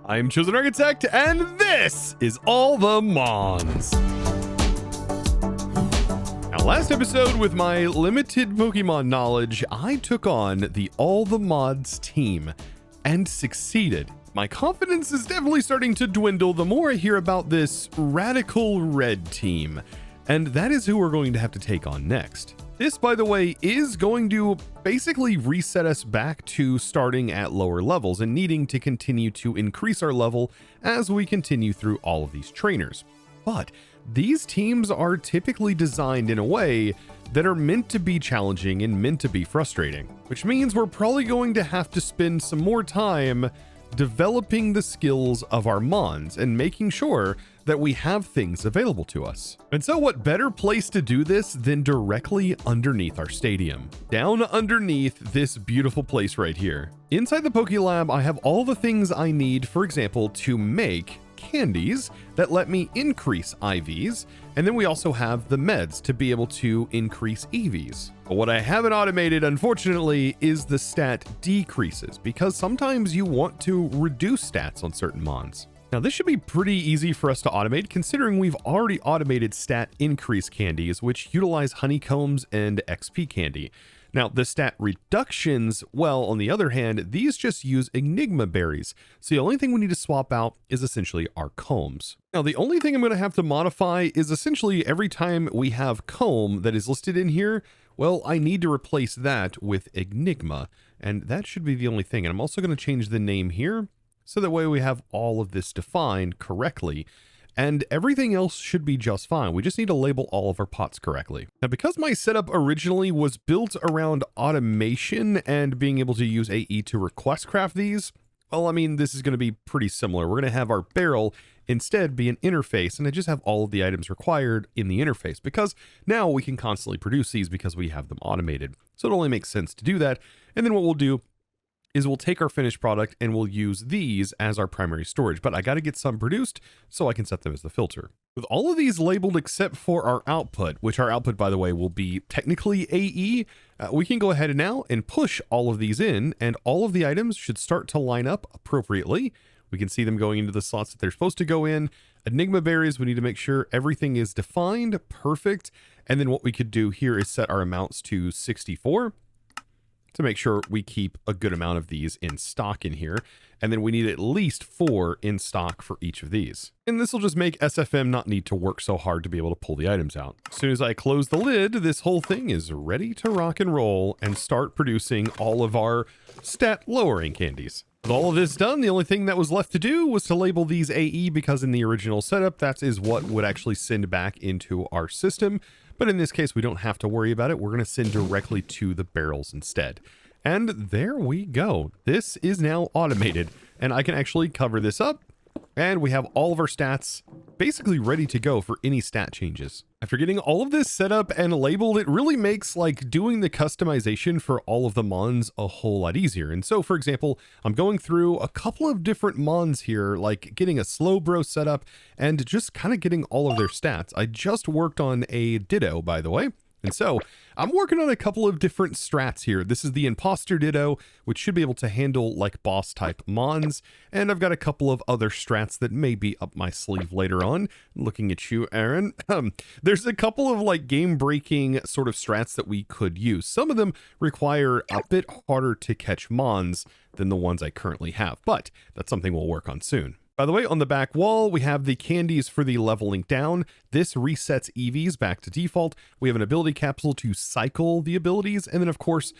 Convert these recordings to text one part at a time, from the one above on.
I am ChosenArchitect, and this is All The Mons. Now, last episode, with my limited Pokemon knowledge, I took on the All The Mons team and succeeded. My confidence is definitely starting to dwindle the more I hear about this Radical Red team, and that is who we're going to have to take on next. This, by the way, is going to basically reset us back to starting at lower levels and needing to continue to increase our level as we continue through all of these trainers. But these teams are typically designed in a way that are meant to be challenging and meant to be frustrating, which means we're probably going to have to spend some more time developing the skills of our Mons and making sure that we have things available to us. And so what better place to do this than directly underneath our stadium, down underneath this beautiful place right here. Inside the Pokélab, I have all the things I need, for example, to make candies that let me increase IVs, and then we also have the meds to be able to increase EVs. But what I haven't automated, unfortunately, is the stat decreases, because sometimes you want to reduce stats on certain Mons. Now, this should be pretty easy for us to automate, considering we've already automated stat increase candies, which utilize honeycombs and XP candy. Now, the stat reductions, well, on the other hand, these just use Enigma berries. So the only thing we need to swap out is essentially our combs. Now, the only thing I'm going to have to modify is essentially every time we have comb that is listed in here, well, I need to replace that with Enigma, and that should be the only thing. And I'm also going to change the name here, so that way we have all of this defined correctly. And everything else should be just fine. We just need to label all of our pots correctly. Now, because my setup originally was built around automation and being able to use AE to request craft these, well, I mean, this is going to be pretty similar. We're going to have our barrel instead be an interface, and I just have all of the items required in the interface, because now we can constantly produce these because we have them automated. So it only makes sense to do that. And then what we'll do is we'll take our finished product and we'll use these as our primary storage, but I got to get some produced so I can set them as the filter. With all of these labeled except for our output, which our output, by the way, will be technically AE, we can go ahead and now and push all of these in, and all of the items should start to line up appropriately. We can see them going into the slots that they're supposed to go in. Enigma berries, we need to make sure everything is defined, perfect. And then what we could do here is set our amounts to 64. To make sure we keep a good amount of these in stock in here. And then we need at least 4 in stock for each of these. And this will just make SFM not need to work so hard to be able to pull the items out. As soon as I close the lid, this whole thing is ready to rock and roll and start producing all of our stat lowering candies. With all of this done, the only thing that was left to do was to label these AE, because in the original setup, that is what would actually send back into our system. But in this case, we don't have to worry about it. We're going to send directly to the barrels instead. And there we go. This is now automated, and I can actually cover this up, and we have all of our stats basically ready to go for any stat changes. After getting all of this set up and labeled, it really makes like doing the customization for all of the Mons a whole lot easier. And so, for example, I'm going through a couple of different Mons here, like getting a Slowbro set up and just kind of getting all of their stats. I just worked on a Ditto, by the way. And so I'm working on a couple of different strats here. This is the Imposter Ditto, which should be able to handle like boss type Mons. And I've got a couple of other strats that may be up my sleeve later on. Looking at you, Aaron. There's a couple of like game breaking sort of strats that we could use. Some of them require a bit harder to catch Mons than the ones I currently have, but that's something we'll work on soon. By the way, on the back wall, we have the candies for the leveling down. This resets EVs back to default. We have an ability capsule to cycle the abilities. And then, of course,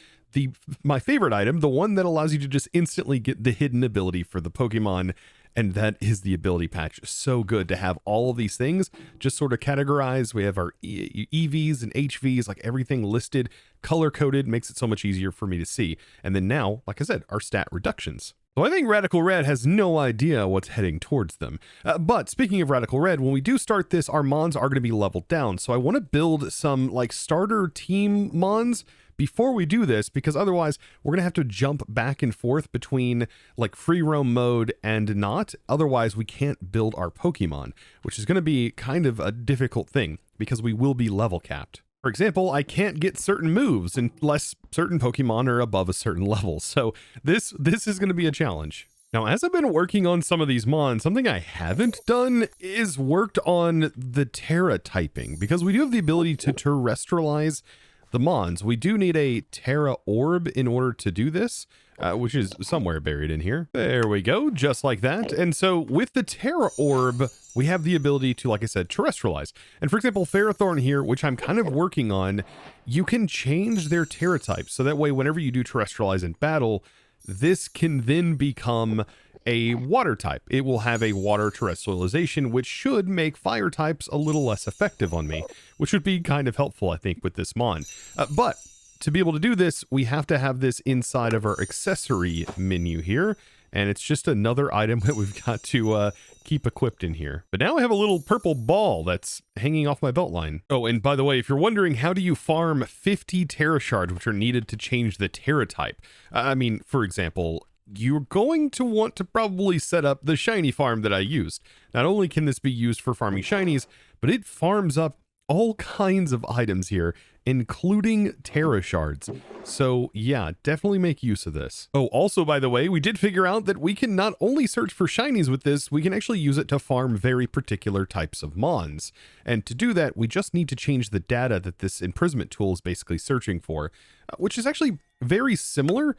my favorite item, the one that allows you to just instantly get the hidden ability for the Pokemon. And that is the ability patch. So good to have all of these things just sort of categorized. We have our EVs and HVs, like everything listed, color-coded, makes it so much easier for me to see. And then now, like I said, our stat reductions. So I think Radical Red has no idea what's heading towards them. But speaking of Radical Red, when we do start this, our Mons are going to be leveled down. So I want to build some like starter team Mons before we do this, because otherwise we're going to have to jump back and forth between like free roam mode and not. Otherwise we can't build our Pokemon, which is going to be kind of a difficult thing because we will be level capped. For example, I can't get certain moves unless certain Pokemon are above a certain level. So this is going to be a challenge. Now, as I've been working on some of these mons, something I haven't done is worked on the Terra typing, because we do have the ability to terrestrialize the mons. We do need a Terra orb in order to do this, which is somewhere buried in here. There we go, just like that. And so with the Terra orb, we have the ability to, like I said, terrestrialize. And for example, Ferrothorn here, which I'm kind of working on, you can change their Terra type. So that way, whenever you do terrestrialize in battle, this can then become a water type. It will have a water terrestrialization, which should make fire types a little less effective on me, which would be kind of helpful, I think, with this mon. But to be able to do this, we have to have this inside of our accessory menu here. And it's just another item that we've got to keep equipped in here. But now I have a little purple ball that's hanging off my belt line. Oh, and by the way, if you're wondering, how do you farm 50 Terra shards, which are needed to change the Terra type? I mean, for example, you're going to want to probably set up the shiny farm that I used. Not only can this be used for farming shinies, but it farms up all kinds of items here, including Terra shards. So yeah, definitely make use of this. Oh, also, by the way, we did figure out that we can not only search for shinies with this, we can actually use it to farm very particular types of mons. And to do that, we just need to change the data that this imprisonment tool is basically searching for, which is actually very similar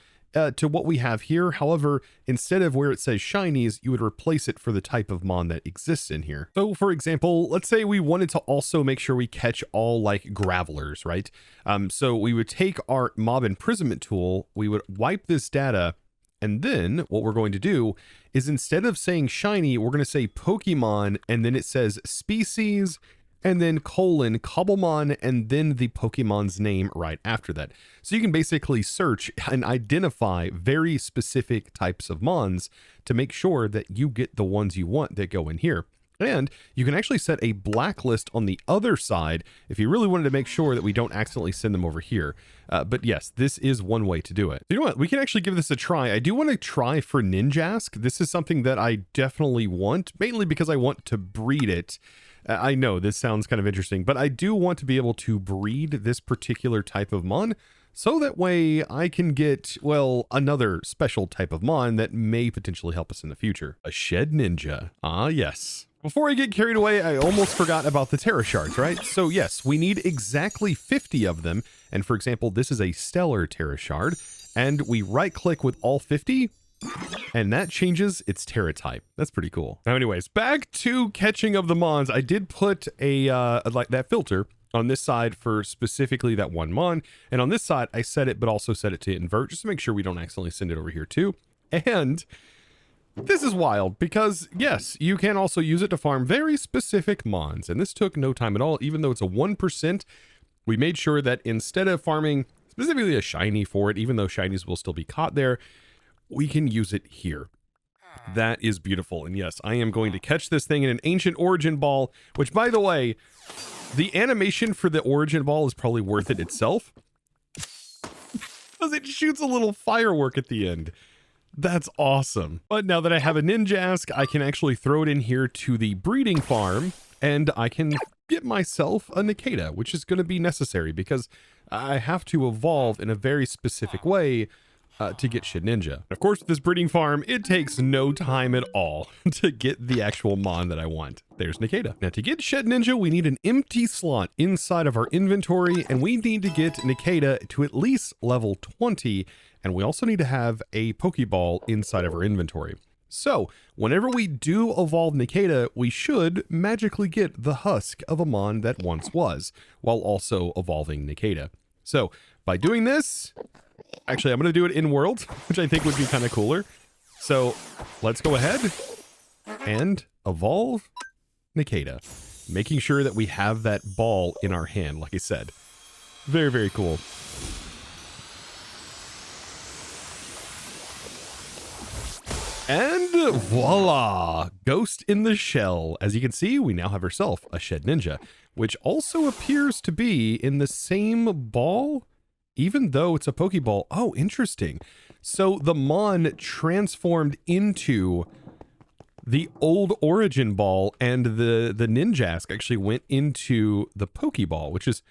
to what we have here. However, instead of where it says shinies, you would replace it for the type of mon that exists in here. So for example, let's say we wanted to also make sure we catch all like gravelers, right? So we would take our mob imprisonment tool, we would wipe this data, and then what we're going to do is, instead of saying shiny, we're going to say Pokemon, and then it says species, and then colon Cobblemon, and then the Pokemon's name right after that. So you can basically search and identify very specific types of mons to make sure that you get the ones you want that go in here. And you can actually set a blacklist on the other side if you really wanted to make sure that we don't accidentally send them over here. But yes, this is one way to do it. You know what? We can actually give this a try. I do want to try for Ninjask. This is something that I definitely want, mainly because I want to breed it. I know this sounds kind of interesting, but I do want to be able to breed this particular type of mon, so that way I can get, well, another special type of mon that may potentially help us in the future. A Shedinja. Ah, yes. Before I get carried away, I almost forgot about the Terra shards, right? So yes, we need exactly 50 of them. And for example, this is a stellar Terra shard, and we right click with all 50, and that changes its Terra type. That's pretty cool. Now anyways, back to catching of the mons. I did put a like that filter on this side for specifically that one mon, and on this side I set it, but also set it to invert, just to make sure we don't accidentally send it over here too. And this is wild, because yes, you can also use it to farm very specific mons, and this took no time at all. Even though it's a 1%, we made sure that instead of farming specifically a shiny for it, even though shinies will still be caught there, we can use it here. That is beautiful. And yes, I am going to catch this thing in an ancient origin ball, which, by the way, the animation for the origin ball is probably worth it itself, because it shoots a little firework at the end. That's awesome. But now that I have a Ninjask, I can actually throw it in here to the breeding farm, and I can get myself a Nikita, which is going to be necessary because I have to evolve in a very specific way to get Shedinja. Of course, with this breeding farm, it takes no time at all to get the actual mon that I want. There's Nikita. Now, to get Shedinja, we need an empty slot inside of our inventory, and we need to get Nikita to at least level 20, and we also need to have a Pokeball inside of our inventory. So, whenever we do evolve Nikita, we should magically get the husk of a mon that once was, while also evolving Nikita. So, by doing this, actually, I'm going to do it in world, which I think would be kind of cooler. So let's go ahead and evolve Nikita, making sure that we have that ball in our hand, like I said. Very, very cool. And voila, Ghost in the Shell. As you can see, we now have ourselves a Shedinja, which also appears to be in the same ball, even though it's a Pokeball. Oh, interesting. So the mon transformed into the old origin ball, and the Ninjask actually went into the Pokeball, which is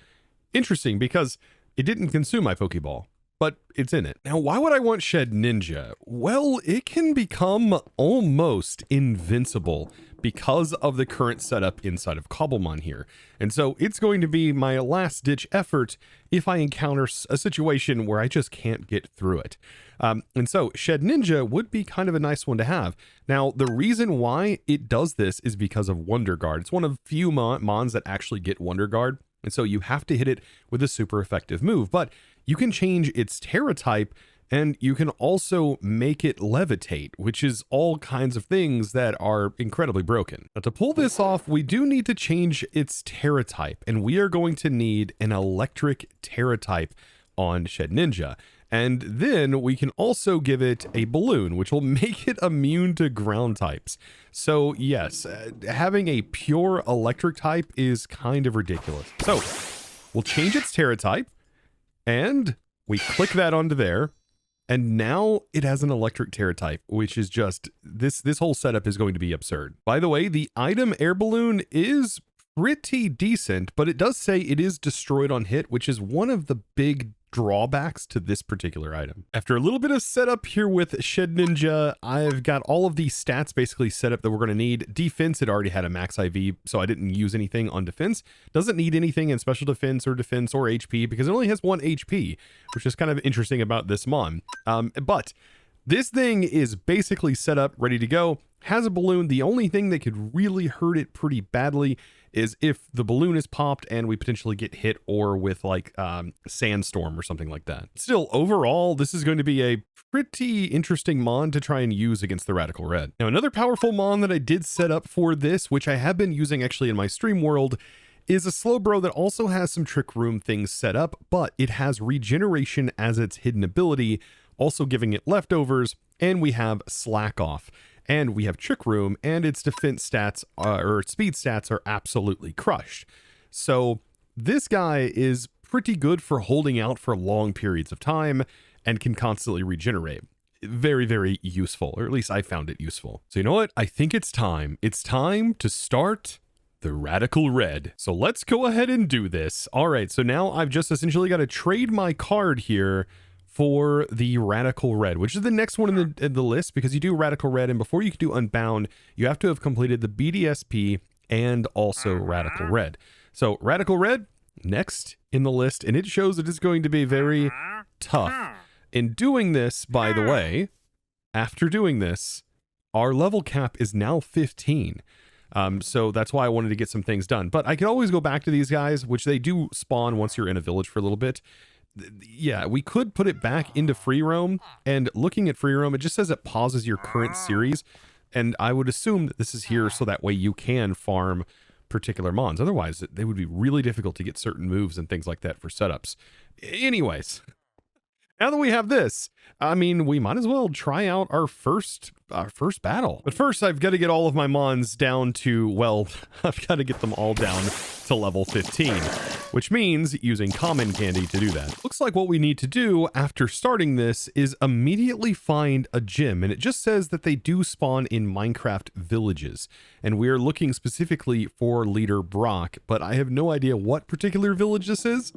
interesting because it didn't consume my Pokeball. but it's in it. Now, why would I want Shedinja? Well, it can become almost invincible because of the current setup inside of Cobblemon here. And so it's going to be my last ditch effort if I encounter a situation where I just can't get through it. And so Shedinja would be kind of a nice one to have. Now, the reason why it does this is because of Wonder Guard. It's one of few mons that actually get Wonder Guard. And so you have to hit it with a super effective move, but you can change its Terra type, and you can also make it levitate, which is all kinds of things that are incredibly broken. Now, to pull this off, we do need to change its Terra type, and we are going to need an electric Terra type on Shedinja. And then we can also give it a balloon, which will make it immune to ground types. So yes, having a pure electric type is kind of ridiculous. So we'll change its Terra type, and we click that onto there. And now it has an electric Terra type, which is just, this whole setup is going to be absurd. By the way, the item air balloon is pretty decent, but it does say it is destroyed on hit, which is one of the big drawbacks to this particular item. After a little bit of setup here with Shedinja, I've got all of these stats basically set up that we're going to need. Defense, it already had a max IV, so I didn't use anything on defense. Doesn't need anything in special defense or HP because it only has 1 HP, which is kind of interesting about this mon. But this thing is basically set up, ready to go. Has a balloon. The only thing that could really hurt it pretty badly is if the balloon is popped and we potentially get hit, or with like sandstorm or something like that. Still, overall, this is going to be a pretty interesting mon to try and use against the Radical Red. Now, another powerful mon that I did set up for this, which I have been using actually in my stream world, is a Slowbro that also has some Trick Room things set up, but it has regeneration as its hidden ability, also giving it leftovers, and we have Slack Off. And we have Trick Room, and its defense stats or speed stats are absolutely crushed. So this guy is pretty good for holding out for long periods of time and can constantly regenerate. Very, very useful, or at least I found it useful. So you know what? I think it's time. It's time to start the Radical Red. So let's go ahead and do this. All right, so now I've just essentially got to trade my card here for the Radical Red, which is the next one in the list, because you do Radical Red, and before you can do Unbound, you have to have completed the BDSP and also Radical Red. So Radical Red, next in the list, and it shows that it's going to be very tough. In doing this, by the way, after doing this, our level cap is now 15. So that's why I wanted to get some things done. But I could always go back to these guys, which they do spawn once you're in a village for a little bit. Yeah, we could put it back into free roam, and looking at free roam, it just says it pauses your current series, and I would assume that this is here so that way you can farm particular mons. Otherwise, they would be really difficult to get certain moves and things like that for setups. Anyways, now that we have this, I mean, we might as well try out our first battle. But first, I've got to get all of my mons down to, well, I've got to get them all down to level 15, which means using common candy to do that. Looks like what we need to do after starting this is immediately find a gym, and it just says that they do spawn in Minecraft villages, and we are looking specifically for leader Brock, but I have no idea what particular village this is.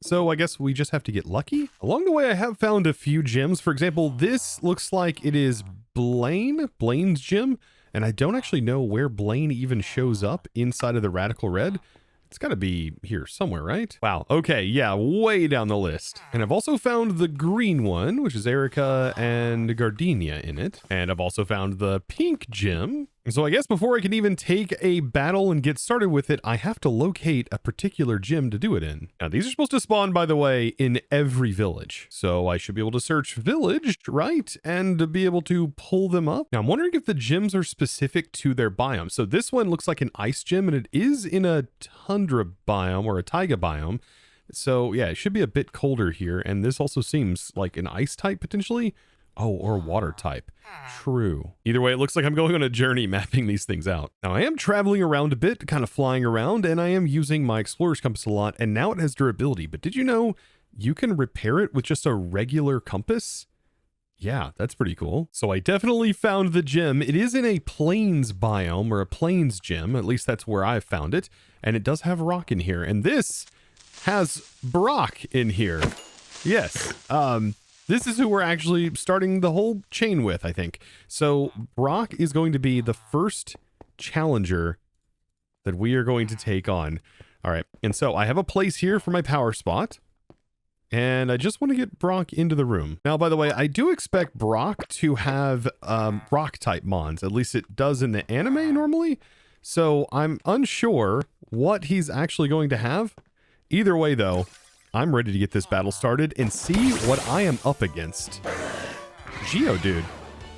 So I guess we just have to get lucky. Along the way, I have found a few gyms. For example, this looks like it is Blaine's gym, and I don't actually know where Blaine even shows up inside of the Radical Red. It's got to be here somewhere, right? Wow. Okay. Yeah. Way down the list. And I've also found the green one, which is Erica and Gardenia in it. And I've also found the pink gym. So I guess before I can even take a battle and get started with it, I have to locate a particular gym to do it in. Now, these are supposed to spawn, by the way, in every village. So I should be able to search village, right? And be able to pull them up. Now, I'm wondering if the gyms are specific to their biome. So this one looks like an ice gym, and it is in a tundra biome or a taiga biome. So yeah, it should be a bit colder here. And this also seems like an ice type potentially. Oh, or water type. True. Either way, it looks like I'm going on a journey mapping these things out. Now, I am traveling around a bit, kind of flying around, and I am using my Explorer's Compass a lot, and now it has durability. But did you know you can repair it with just a regular compass? Yeah, that's pretty cool. So I definitely found the gym. It is in a plains biome, or a plains gym. At least that's where I've found it. And it does have rock in here. And this has Brock in here. Yes. This is who we're actually starting the whole chain with, I think. So Brock is going to be the first challenger that we are going to take on. All right. And so I have a place here for my power spot. And I just want to get Brock into the room. Now, by the way, I do expect Brock to have rock type mons. At least it does in the anime normally. So I'm unsure what he's actually going to have. Either way, though, I'm ready to get this battle started and see what I am up against. Geodude.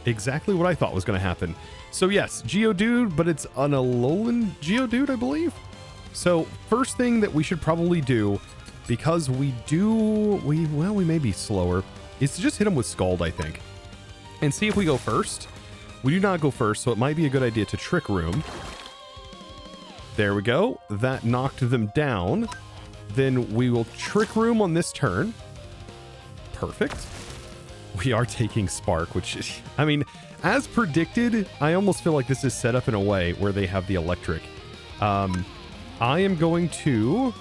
Exactly what I thought was going to happen. So yes, Geodude, but it's an Alolan Geodude, I believe. So first thing that we should probably do, because we may be slower, is to just hit him with Scald, I think. And see if we go first. We do not go first, so it might be a good idea to Trick Room. There we go. That knocked them down. Then we will Trick Room on this turn. Perfect. We are taking Spark, which is, I mean, as predicted, I almost feel like this is set up in a way where they have the electric. I am going to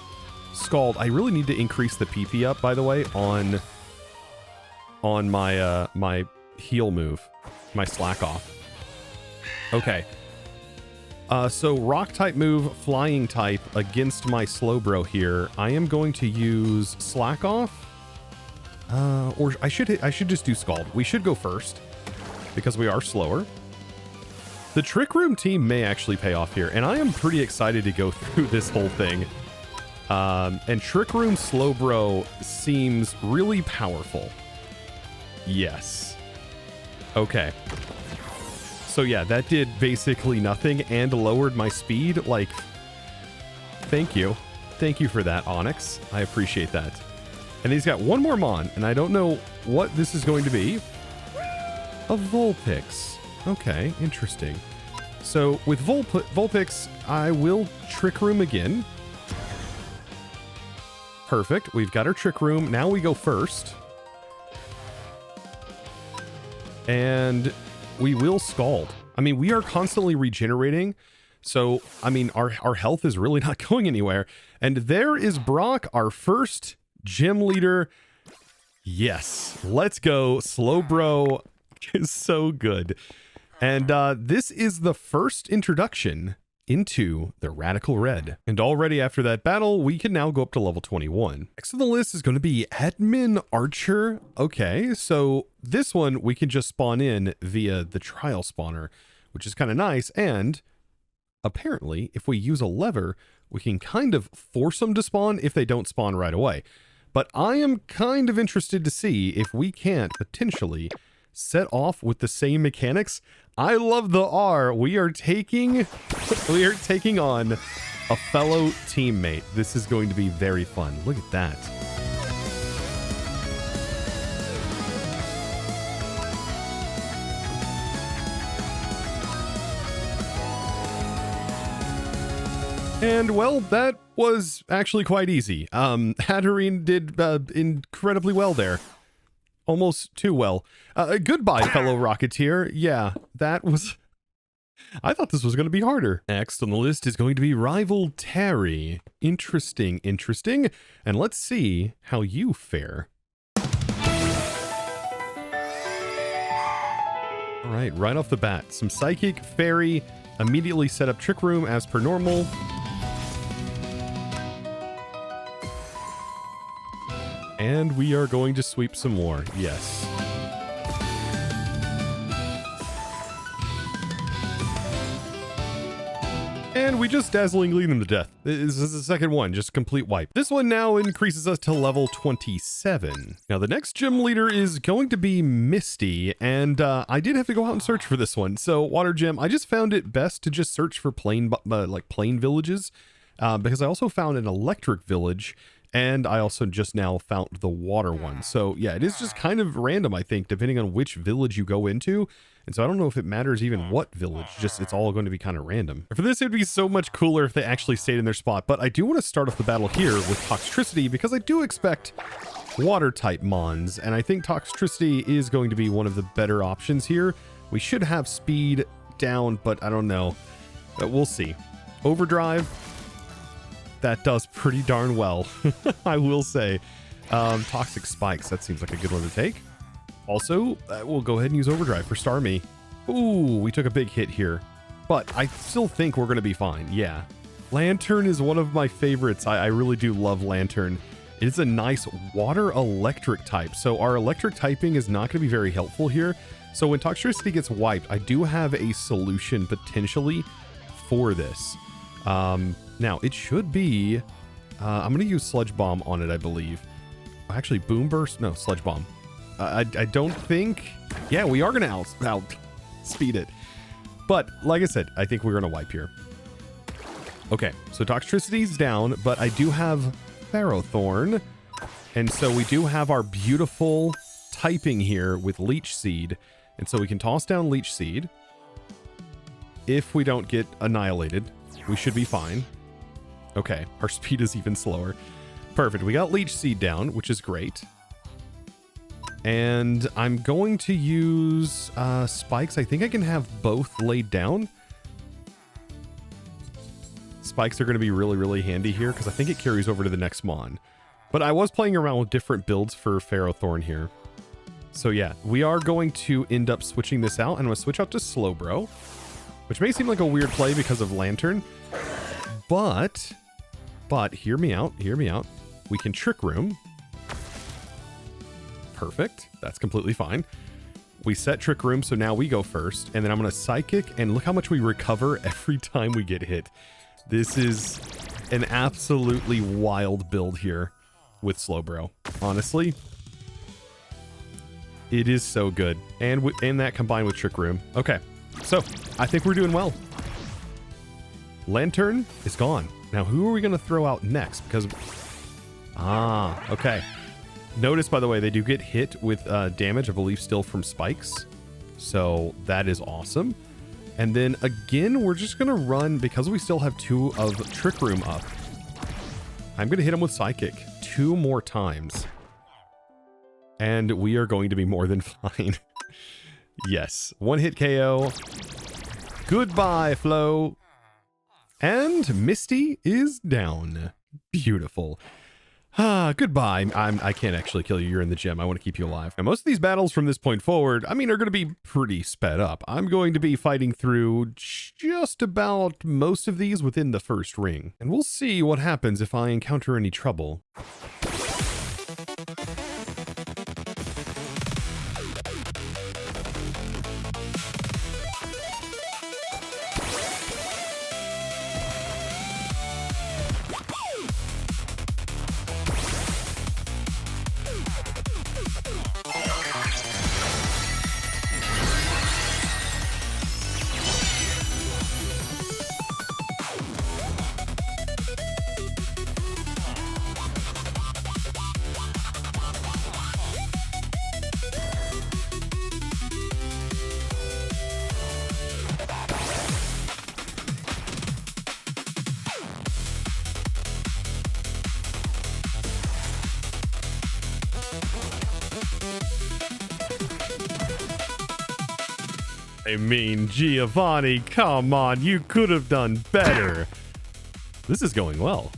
Scald. I really need to increase the PP up, by the way, on my my heal move, my slack off. Okay. So rock type move, flying type against my Slowbro here. I am going to use slack off. Or I should just do Scald. We should go first because we are slower. The Trick Room team may actually pay off here, and I am pretty excited to go through this whole thing. And Trick Room Slowbro seems really powerful. Yes. Okay. So yeah, that did basically nothing and lowered my speed. Like, thank you. Thank you for that, Onyx. I appreciate that. And he's got one more Mon, and I don't know what this is going to be. A Vulpix. Okay, interesting. So with Vulpix, I will Trick Room again. Perfect. We've got our Trick Room. Now we go first. And we will Scald. I mean, we are constantly regenerating. So, I mean, our health is really not going anywhere. And there is Brock, our first gym leader. Yes, let's go. Slowbro is so good. And this is the first introduction into the Radical Red. And already after that battle, we can now go up to level 21. Next on the list is going to be Admin Archer. Okay, so this one we can just spawn in via the trial spawner, which is kind of nice. And apparently, if we use a lever, we can kind of force them to spawn if they don't spawn right away. But I am kind of interested to see if we can't potentially set off with the same mechanics. I love the R. We are taking on a fellow teammate. This is going to be very fun. Look at that. And well, that was actually quite easy. Hatterene did incredibly well there. Almost too well. Goodbye, fellow Rocketeer. Yeah, that was... I thought this was going to be harder. Next on the list is going to be Rival Terry. Interesting, interesting. And let's see how you fare. All right, right off the bat, some Psychic, Fairy, immediately set up Trick Room as per normal. And we are going to sweep some more. Yes. And we just dazzlingly them to death. This is the second one, just complete wipe. This one now increases us to level 27. Now the next gym leader is going to be Misty, and I did have to go out and search for this one. So Water Gym, I just found it best to just search for plain villages, because I also found an electric village. And I also just now found the water one. So yeah, it is just kind of random, I think, depending on which village you go into. And so I don't know if it matters even what village, just it's all going to be kind of random. For this, it would be so much cooler if they actually stayed in their spot. But I do want to start off the battle here with Toxtricity because I do expect water type Mons. And I think Toxtricity is going to be one of the better options here. We should have speed down, but I don't know. We'll see. Overdrive. That does pretty darn well, I will say. Toxic spikes. That seems like a good one to take. Also, we'll go ahead and use overdrive for Starmie. Ooh, we took a big hit here, but I still think we're going to be fine. Yeah. Lantern is one of my favorites. I really do love Lantern. It is a nice water electric type. So our electric typing is not going to be very helpful here. So when Toxtricity gets wiped, I do have a solution potentially for this. Now it should be, I'm going to use Sludge Bomb on it, I believe. Actually, Boom Burst? No, Sludge Bomb. I don't think, yeah, we are going to outspeed it. But like I said, I think we're going to wipe here. Okay, so Toxtricity's down, but I do have Ferrothorn. And so we do have our beautiful typing here with Leech Seed. And so we can toss down Leech Seed. If we don't get annihilated, we should be fine. Okay, our speed is even slower. Perfect, we got Leech Seed down, which is great. And I'm going to use spikes. I think I can have both laid down. Spikes are going to be really, really handy here because I think it carries over to the next Mon. But I was playing around with different builds for Ferrothorn here. So yeah, we are going to end up switching this out. And I'm going to switch out to Slowbro, which may seem like a weird play because of Lantern. But hear me out, hear me out. We can Trick Room. Perfect. That's completely fine. We set Trick Room, so now we go first. And then I'm going to Psychic, and look how much we recover every time we get hit. This is an absolutely wild build here with Slowbro. Honestly, it is so good. And that combined with Trick Room. Okay, so I think we're doing well. Lantern is gone. Now, who are we going to throw out next? Because, okay. Notice, by the way, they do get hit with damage, I believe, still from spikes. So that is awesome. And then again, we're just going to run, because we still have 2 of Trick Room up. I'm going to hit him with Psychic 2 more times. And we are going to be more than fine. Yes. 1-hit KO. Goodbye, Flo. And Misty is down. Beautiful. Goodbye. I can't actually kill you. You're in the gym. I want to keep you alive. And most of these battles from this point forward, I mean, are going to be pretty sped up. I'm going to be fighting through just about most of these within the first ring. And we'll see what happens if I encounter any trouble. I mean, Giovanni, come on, you could have done better. This is going well.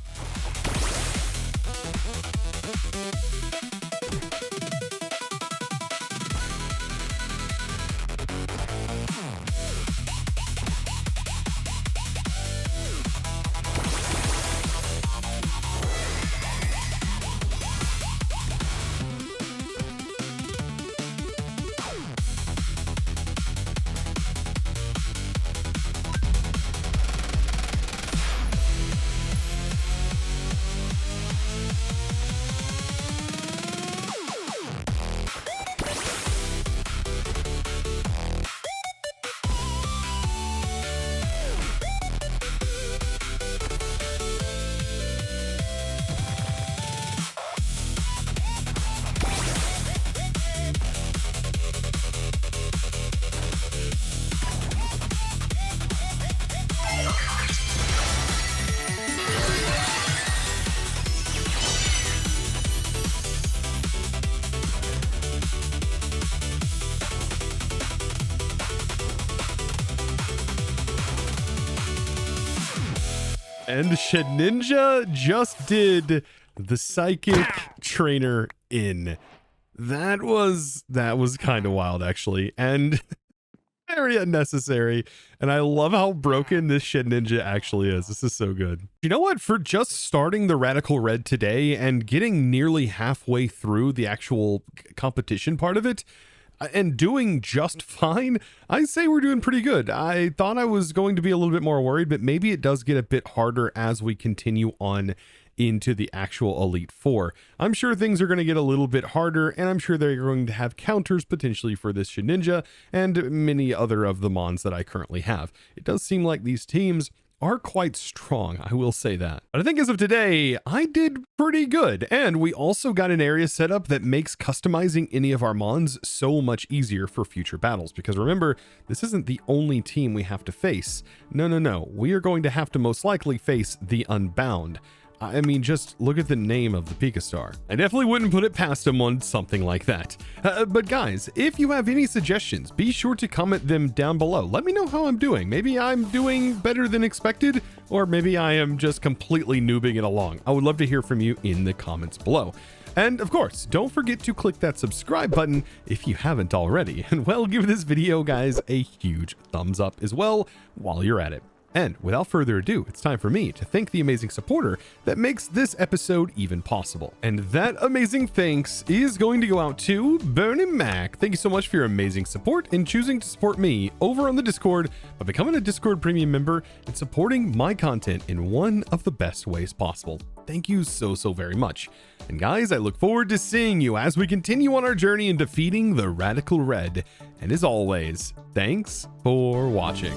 And Shedinja just did the psychic trainer in. That was kind of wild, actually, and very unnecessary. And I love how broken this Shedinja actually is. This is so good. You know what? For just starting the Radical Red today and getting nearly halfway through the actual competition part of it, and doing just fine, I say we're doing pretty good. I thought I was going to be a little bit more worried, but maybe it does get a bit harder as we continue on into the actual Elite Four. I'm sure things are going to get a little bit harder, and I'm sure they're going to have counters potentially for this Shedinja and many other of the Mons that I currently have. It does seem like these teams are quite strong, I will say that. But I think as of today, I did pretty good. And we also got an area set up that makes customizing any of our Mons so much easier for future battles. Because remember, this isn't the only team we have to face. No. We are going to have to most likely face the Unbound. I mean, just look at the name of the Pika star. I definitely wouldn't put it past him on something like that. But guys, if you have any suggestions, be sure to comment them down below. Let me know how I'm doing. Maybe I'm doing better than expected, or maybe I am just completely noobing it along. I would love to hear from you in the comments below. And of course, don't forget to click that subscribe button if you haven't already. And well, give this video, guys, a huge thumbs up as well while you're at it. And without further ado, it's time for me to thank the amazing supporter that makes this episode even possible. And that amazing thanks is going to go out to Bernie Mac. Thank you so much for your amazing support and choosing to support me over on the Discord by becoming a Discord premium member and supporting my content in one of the best ways possible. Thank you so very much. And guys, I look forward to seeing you as we continue on our journey in defeating the Radical Red. And as always, thanks for watching.